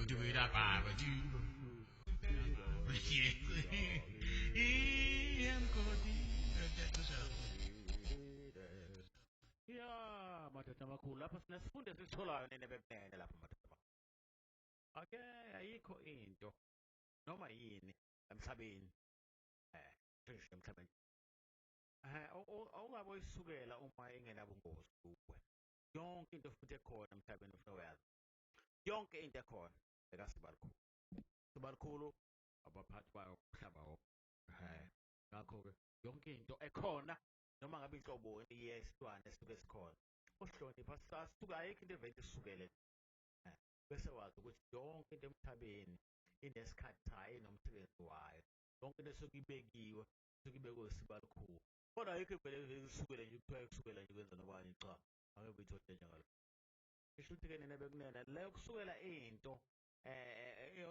do it up, I would do. Ya, madoda amakhulu lapha sinesifundo esisitholayo nene bebene lapha madoda amakhulu. Ake ayikho into noma yini emhlabeni nje emhlabeni awungabe uyisukela uma engenabungozi kuwe. Yonke into futhi ekhona emhlabeni ufuna uyazi. Yonke into ekhona ekasibalikhulu. Sibalikhulu abaphathi bayo umhlaba wonke. Ngakho-ke yonke into ekhona noma ngabe inhlobo yesilwane esisuke sikhona uhlonipha sasuka ayikho into evele isukele bese wazi ukuthi yonke into emhlabeni inesikhathi sayo inomsebenzi wayo yonke into esuke ibekiwe isuke ibekwe isibalikhulu kodwa ayikho vele isukele nje kuthiwa kusukela nje kwenza nobani cha angeke uyithole njalo isho ukuthi-ke nina bekunena leyo kusukela into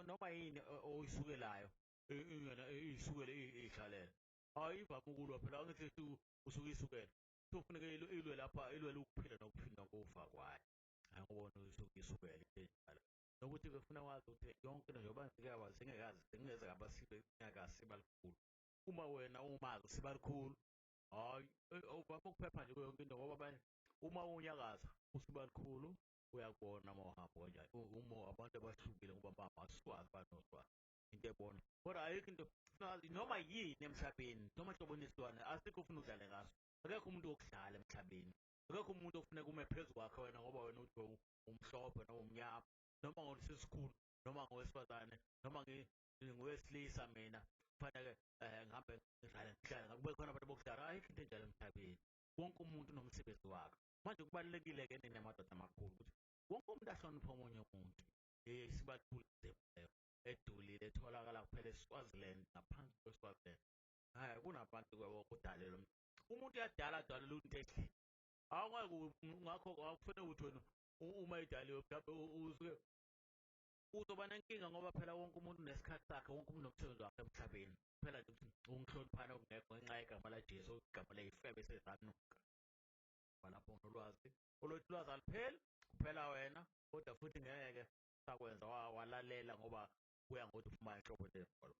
noma yini oyisukelayo iyisukele iy'hlalela ayivame ukulwa phela angithi usuke isukela kufuneka ilwe lapha ilwele ukuphila nokuphinda ngokufa kwayo angibona usuke isukela into enjalo nokuthi-ke funa wazi ukuthi yonke into njengoba singengeze ngabasibalikhulu uma wena umazi usibalikhulu hayi uvame ukuphepha nje yonke into ngoba abanye uma unyakaza usibalikhulu uyakubona uma uhamba kanjani uma abantu abahlukile ngoba bamaswazi banoswazi into ebona kodwa ayikho into noma yini emhlabeni noma hlobo nesilwane asikho ufuna udlale ngaso akekho umuntu wokudlala emhlabeni akekho umuntu ofuneka ume phezu kwakhe wena ngoba wena uthi umhlophe noma umnyama noma ngolesisikhulu noma ngowesifazane noma ngowesilisa mina kufanele ngihambe ngidlale kube khona abantu bokudlala ayikho into enjalo emhlabeni wonke umuntu unomsebenzi wakhe manje kubalulekile-ke nina madoda amakhulu ukuthi wonke umuntu ahloniphe omunye umuntu isibalikhulu edulile etholakala kuphela eSwaziland ngaphansi kweSwaziland kunabantu kudalelwa umuntu uyadala adalela into ehlile awungeke ngakho akufanele ukuthi wena uma edaliwe mhlawumbe usuke uzoba nenkinga ngoba phela wonke umuntu unesikhathi sakhe wonke umuntu nomsebenzi wakhe emhlabeni phela nje ukunhloniphana okungekho ngenxa yegama laJesu igama leyifebe sezanuka balapho nolwazi olwethu lwazi alipheli kuphela wena kodwa futhi ngeke sakwenza walalela ngoba kuya ngokuthi ufuna inhlobo lezikolo